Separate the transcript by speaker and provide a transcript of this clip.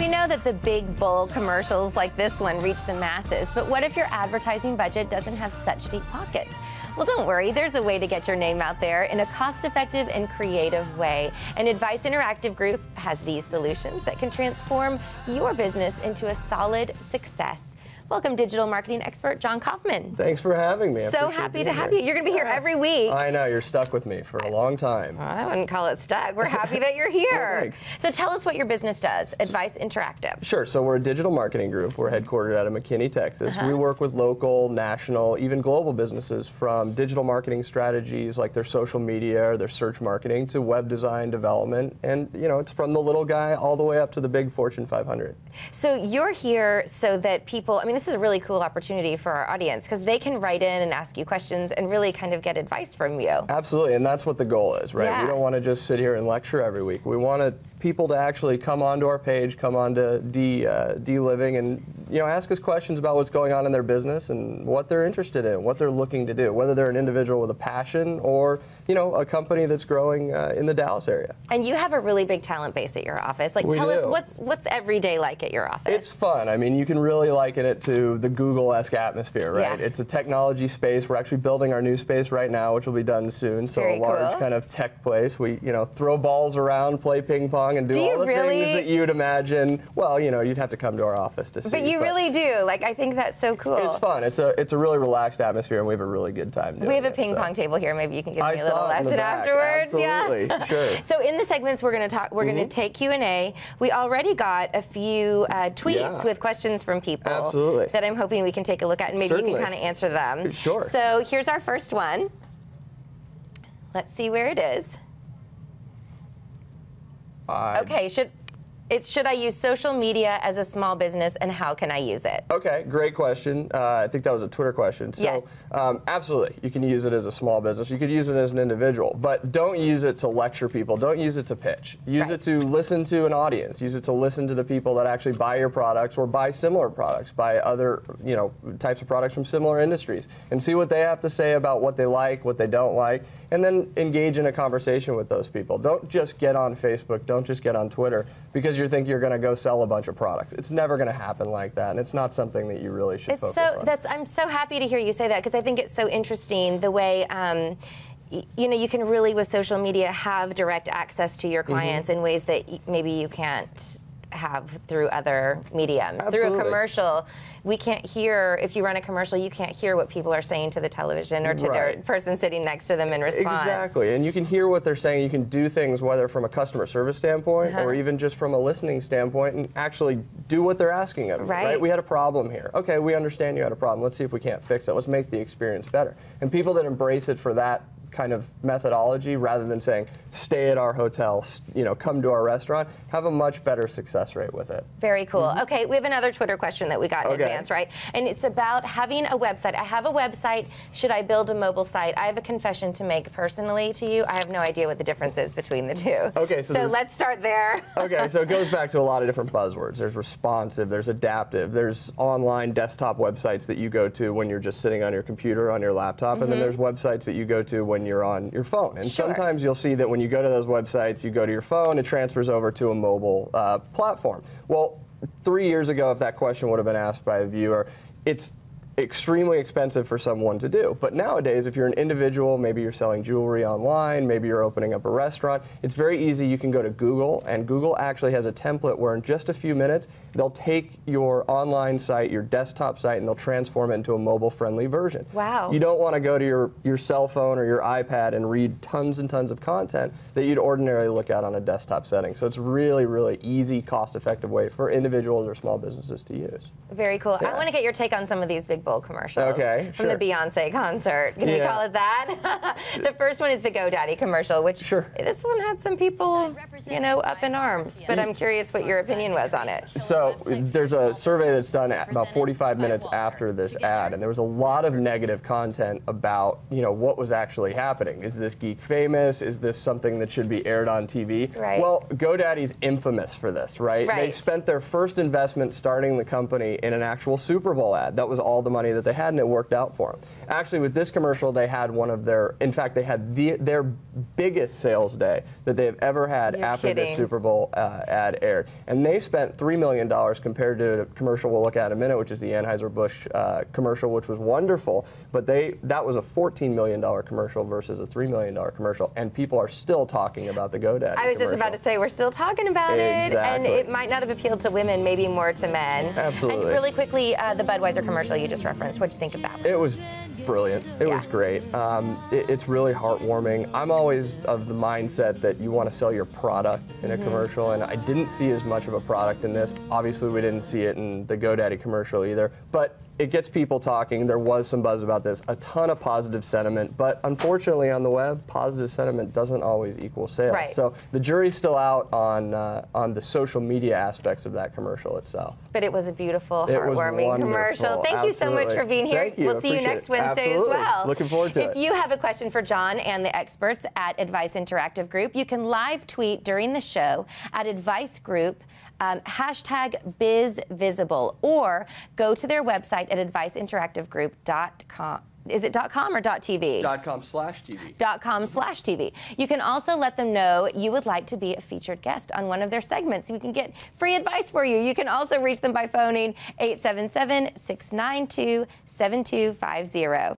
Speaker 1: We know that the big, bold commercials like this one reach the masses, but what if your advertising budget doesn't have such deep pockets? Well, don't worry, there's a way to get your name out there in a cost-effective and creative way. And Advice Interactive Group has these solutions that can transform your business into a solid success. Welcome, digital marketing expert John Kaufman.
Speaker 2: Thanks for having me.
Speaker 1: So happy to have you. You're going to be here every week.
Speaker 2: I know, you're stuck with me for a long time.
Speaker 1: I wouldn't call it stuck. We're happy that you're here. So tell us what your business does, Advice Interactive.
Speaker 2: Sure, so we're a digital marketing group. We're headquartered out of McKinney, Texas. We work with local, national, even global businesses from digital marketing strategies like their social media or their search marketing to web design development. And, you know, it's from the little guy all the way up to the big Fortune 500.
Speaker 1: So you're here so that people, I mean, this is a really cool opportunity for our audience because they can write in and ask you questions and really kind of get advice from you.
Speaker 2: Absolutely, and that's what the goal is, right?
Speaker 1: Yeah.
Speaker 2: We don't want to just sit here and lecture every week. We want people to actually come onto our page, come onto D-Living, and ask us questions about what's going on in their business and what they're interested in, what they're looking to do, whether they're an individual with a passion or a company that's growing in the Dallas area.
Speaker 1: And you have a really big talent base at your office. Like, tell us what's every day like at your office?
Speaker 2: It's fun. I mean, you can really liken it to the Google-esque atmosphere, right? Yeah. It's a technology space. We're actually building our new space right now, which will be done soon. So
Speaker 1: Very
Speaker 2: a large
Speaker 1: cool.
Speaker 2: kind of tech place. We, throw balls around, play ping pong, and do all the things that you'd imagine. Well, you'd have to come to our office to see.
Speaker 1: But you really do. Like, I think that's so cool.
Speaker 2: It's fun. It's a really relaxed atmosphere, and we have a really good time doing it.
Speaker 1: We have a ping pong table here. Maybe you can give me a little lesson afterwards.
Speaker 2: Absolutely.
Speaker 1: Yeah.
Speaker 2: Sure.
Speaker 1: So in the segments, we're going to talk. We're going to take Q&A. We already got a few tweets with questions from people.
Speaker 2: Absolutely.
Speaker 1: That I'm hoping we can take a look at, and maybe you can kind of answer them.
Speaker 2: Sure.
Speaker 1: So here's our first one. Let's see where it is. Okay. Should I use social media as a small business, and how can I use it?
Speaker 2: Okay, great question. I think that was a Twitter question. So,
Speaker 1: yes.
Speaker 2: Absolutely, you can use it as a small business. You could use it as an individual, but don't use it to lecture people. Don't use it to pitch. Use it to listen to an audience. Use it to listen to the people that actually buy your products or buy similar products, buy other types of products from similar industries, and see what they have to say about what they like, what they don't like, and then engage in a conversation with those people. Don't just get on Facebook. Don't just get on Twitter because you think you're going to go sell a bunch of products. It's never going to happen like that, and it's not something that you really should focus on.
Speaker 1: I'm so happy to hear you say that because I think it's so interesting the way you can really with social media have direct access to your clients in ways that maybe you can't have through other mediums.
Speaker 2: Absolutely.
Speaker 1: Through a commercial, we can't hear, if you run a commercial, you can't hear what people are saying to the television or to their person sitting next to them in response.
Speaker 2: Exactly, and you can hear what they're saying. You can do things whether from a customer service standpoint or even just from a listening standpoint and actually do what they're asking of you, right? We had a problem here. Okay, we understand you had a problem. Let's see if we can't fix it. Let's make the experience better. And people that embrace it for that kind of methodology rather than saying stay at our hotel, come to our restaurant, have a much better success rate with it.
Speaker 1: Very cool. Okay, we have another Twitter question that we got in advance, right? And it's about having a website. I have a website. Should I build a mobile site? I have a confession to make personally to you. I have no idea what the difference is between the two.
Speaker 2: Okay,
Speaker 1: so let's start there.
Speaker 2: Okay, so it goes back to a lot of different buzzwords. There's responsive, there's adaptive, there's online desktop websites that you go to when you're just sitting on your computer, on your laptop, and then there's websites that you go to when you're on your phone. And sometimes you'll see that when you go to those websites, you go to your phone, it transfers over to a mobile platform. Well, 3 years ago, if that question would have been asked by a viewer, it's extremely expensive for someone to do. But nowadays, if you're an individual, maybe you're selling jewelry online, maybe you're opening up a restaurant, it's very easy. You can go to Google, and Google actually has a template where in just a few minutes, they'll take your online site, your desktop site, and they'll transform it into a mobile-friendly version.
Speaker 1: Wow.
Speaker 2: You don't want to go to your cell phone or your iPad and read tons and tons of content that you'd ordinarily look at on a desktop setting. So it's really, really easy, cost-effective way for individuals or small businesses to use.
Speaker 1: Very cool.
Speaker 2: Yeah.
Speaker 1: I want to get your take on some of these big, bold commercials.
Speaker 2: Okay,
Speaker 1: from the Beyonce concert. Can we call it that? The first one is the GoDaddy commercial, which this one had some people, up in arms. But I'm curious what your opinion was on it.
Speaker 2: So there's a survey that's done about 45 minutes after this ad, and there was a lot of negative content about, what was actually happening. Is this geek famous? Is this something that should be aired on TV?
Speaker 1: Right.
Speaker 2: Well, GoDaddy's infamous for this, right? They spent their first investment starting the company in an actual Super Bowl ad. That was all the money that they had, and it worked out for them. Actually, with this commercial, they had one of their, in fact, they had their biggest sales day that they've ever had after the Super Bowl ad aired. And they spent $3 million compared to a commercial we'll look at in a minute, which is the Anheuser-Busch commercial, which was wonderful. But that was a $14 million commercial versus a $3 million commercial, and people are still talking about the GoDaddy
Speaker 1: I was just about to say, we're still talking about it, and it might not have appealed to women, maybe more to men.
Speaker 2: Absolutely.
Speaker 1: And really quickly, the Budweiser commercial you just referenced, what'd you think of that?
Speaker 2: It was brilliant. It was great. It's really heartwarming. I'm always of the mindset that you want to sell your product in a commercial, and I didn't see as much of a product in this. Obviously, we didn't see it in the GoDaddy commercial either, but it gets people talking. There was some buzz about this, a ton of positive sentiment, but unfortunately on the web, positive sentiment doesn't always equal sales.
Speaker 1: Right.
Speaker 2: So the jury's still out on the social media aspects of that commercial itself.
Speaker 1: But it was a beautiful, heartwarming commercial. Thank you so much for being here.
Speaker 2: Thank you.
Speaker 1: We'll see you next Wednesday as well.
Speaker 2: Looking forward to it.
Speaker 1: If you have a question for John and the experts at Advice Interactive Group, you can live tweet during the show at Advice Group, #BizVisible, or go to their website at adviceinteractivegroup.com. Is it .com or .tv?
Speaker 2: .com/TV.
Speaker 1: .com/TV. You can also let them know you would like to be a featured guest on one of their segments. We can get free advice for you. You can also reach them by phoning 877-692-7250.